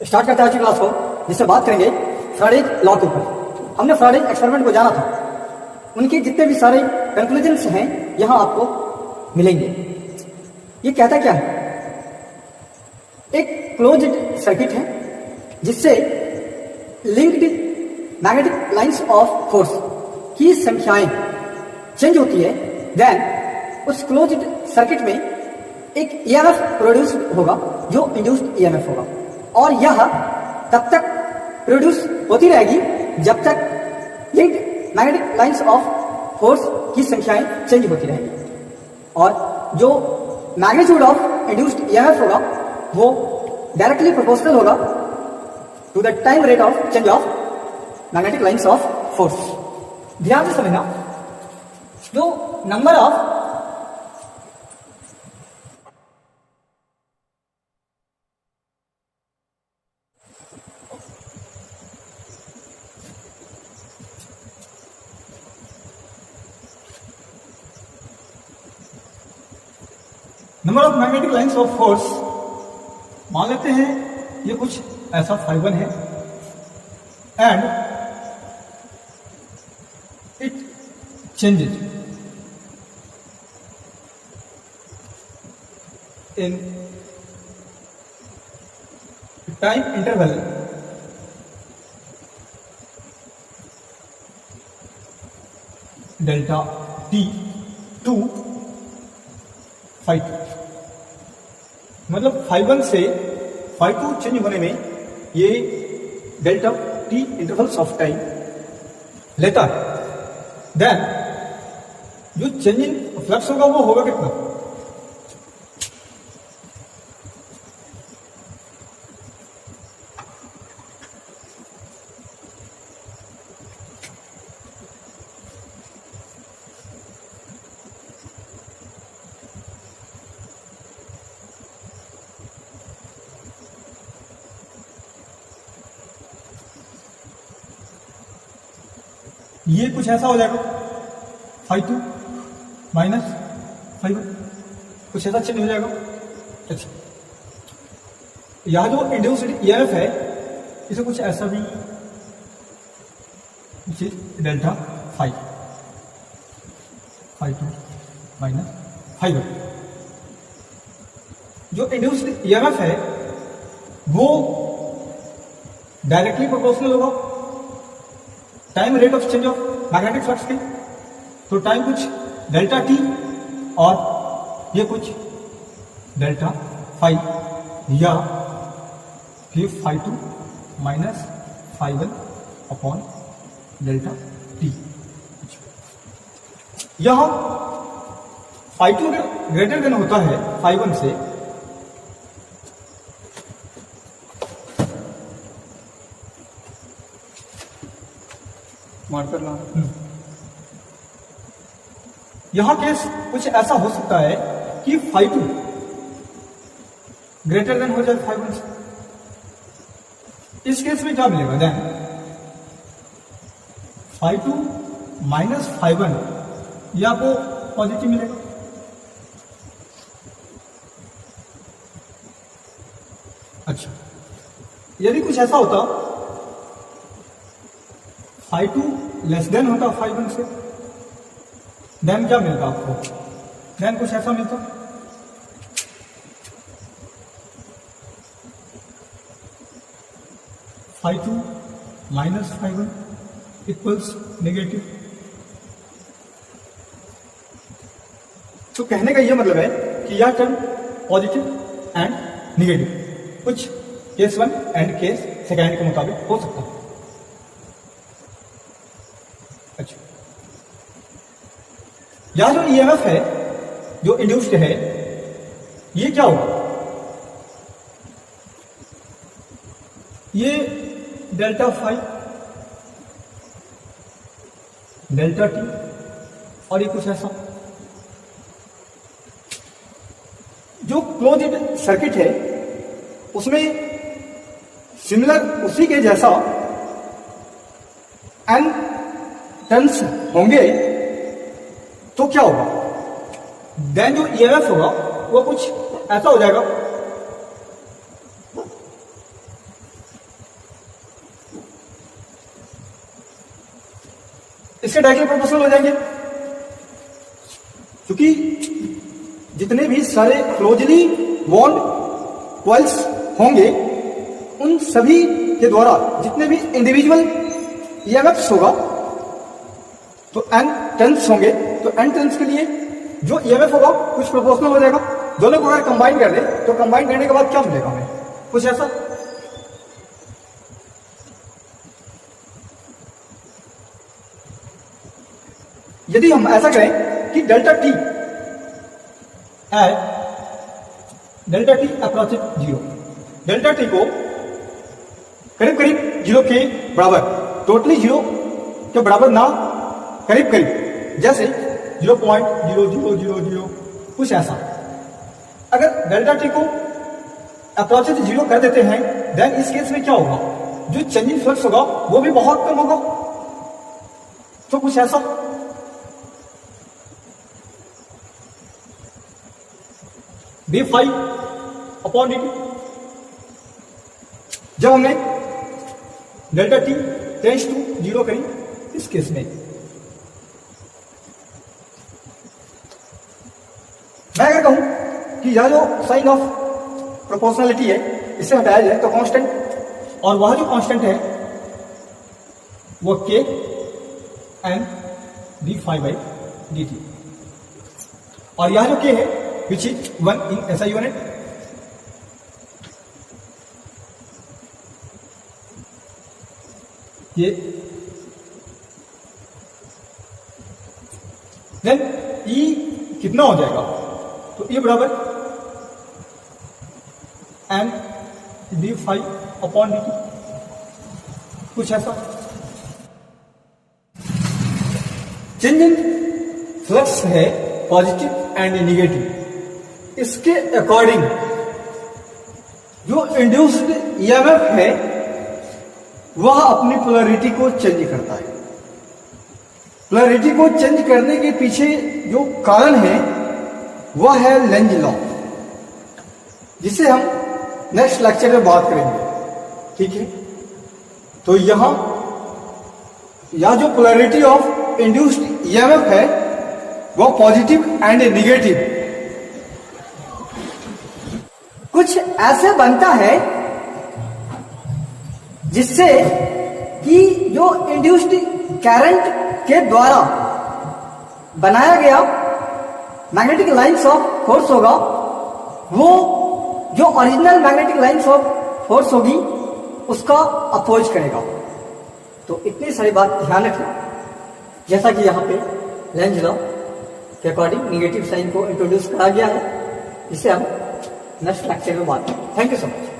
Start करते हैं आज की क्लास को, जिससे बात करेंगे फैराडे लॉ के ऊपर। हमने फैराडे एक्सपेरिमेंट को जाना था, उनके जितने भी सारे कंक्लूजन्स हैं यहां आपको मिलेंगे। ये कहता क्या है? एक क्लोज्ड सर्किट है जिससे linked magnetic lines of force की संख्याएं चेंज होती है। देन उस क्लोज्ड सर्किट में एक ईएमएफ प्रोड्यूस होगा जो इंड्यूस्ड ईएमएफ होगा, और यह तब तक प्रोड्यूस होती रहेगी जब तक linked magnetic lines of force की संख्याएं चेंज होती रहेगी। और जो मैग्नीट्यूड ऑफ इंड्यूस्ड ईएमएफ होगा वो डायरेक्टली प्रोपोर्शनल होगा to the time rate of change of magnetic lines of force. ध्यान से समझना, जो number of magnetic lines of force, मान लेते हैं ये कुछ ऐसा फाइबर है and it changes in time interval delta T to five. मतलब फाइव वन से फाइव टू चेंज होने में ये delta T intervals of time लेता है। देन जो चेंज इन फ्लक्स होगा वो होगा कितना? ये कुछ ऐसा हो जाएगा, फाइव टू माइनस फाइव, कुछ ऐसा चेंज हो जाएगा। अच्छा, यह जो इंड्यूस्ड ईएमएफ है इसे कुछ ऐसा भी delta five, five two minus five. जो इंड्यूस्ड ईएमएफ है वो डायरेक्टली प्रोपोर्शनल होगा time rate of change of magnetic flux के। तो टाइम कुछ डेल्टा टी और ये कुछ डेल्टा फाइव, या फिर five two minus five one upon delta T. यह फाइव टू ग्रेटर देन होता है फाइव वन से, मार्कर ला। यहां केस कुछ ऐसा हो सकता है कि फाइव टू ग्रेटर देन हो जाए फाइव वन से। इस केस में क्या मिलेगा? Then five two minus five one, ये आपको पॉजिटिव मिलेगा। अच्छा, यदि कुछ ऐसा होता फाइव टू लेस देन होता फाइव वन से, देन क्या मिलता आपको? देन कुछ ऐसा मिलता, five two minus five one equals negative. तो कहने का यह मतलब है कि यह टर्म पॉजिटिव एंड नेगेटिव कुछ case one and case second के मुताबिक हो सकता है। अच्छा, यह जो ईएमएफ है जो इंड्यूस्ड है ये क्या होगा? ये डेल्टा फाइव, डेल्टा टी और ये कुछ ऐसा। जो क्लोज्ड सर्किट है उसमें सिमिलर उसी के जैसा एन टर्न्स होंगे तो क्या होगा? देन जो ईएमएफ होगा वो कुछ ऐसा हो जाएगा, इसके डायरेक्टली प्रोपोर्शनल हो जाएंगे, क्योंकि जितने भी सारे क्लोजली बॉन्ड कॉइल्स होंगे उन सभी के द्वारा जितने भी इंडिविजुअल ईएमएफ्स होगा तो n टर्न्स होंगे, तो n टर्न्स के लिए जो ईएमएफ होगा कुछ प्रोपोर्शनल हो जाएगा। दोनों को अगर कंबाइन कर दे तो कंबाइन करने के बाद क्या मिलेगा हमें, कुछ ऐसा। यदि हम ऐसा करें कि delta T approach 0, delta T को करीब करीब 0 के बराबर, टोटली 0 के बराबर ना, करीब करीब जैसे 0.0000 कुछ ऐसा। अगर डेल्टा टी को अप्रोच 0 कर देते हैं देन इस केस में क्या होगा, जो चेंजिंग फ्लक्स होगा वो भी बहुत कम होगा, तो कुछ ऐसा। d5/dt जब हमने डेल्टा टी टेंड्स टू 0 करी इस केस में, मैं अगर कहूं कि यह जो साइन ऑफ प्रोपोर्शनलिटी है इसे हटाया जाए तो कांस्टेंट, और वह जो कांस्टेंट है वो k n d5/dt, और यह जो k है which is 1 in SI unit, ये देन E कितना हो जाएगा, तो E बराबर m d5/dt, कुछ ऐसा। चेंज इन फ्लक्स है पॉजिटिव एंड निगेटिव, इसके अकॉर्डिंग जो इंड्यूस्ड ईएमएफ है वह अपनी पोलैरिटी को चेंज करता है। पोलैरिटी को चेंज करने के पीछे जो कारण है वह है लेंज लॉ, जिसे हम नेक्स्ट लेक्चर में बात करेंगे, ठीक है। तो यह जो पोलैरिटी ऑफ इंड्यूस्ड ईएमएफ है वह पॉजिटिव एंड निगेटिव कुछ ऐसे बनता है जिससे कि जो इंड्यूस्ड करंट के द्वारा बनाया गया मैग्नेटिक लाइंस ऑफ फोर्स होगा वो जो original magnetic lines of force होगी उसका अपोज करेगा। तो इतनी सारी बात ध्यान रखना, जैसा कि यहाँ पे लेंज लॉ के अकॉर्डिंग निगेटिव साइन को इंट्रोड्यूस करा गया है, जिसे हम नेक्स्ट लेक्चर में बात करेंगे। Thank you so much.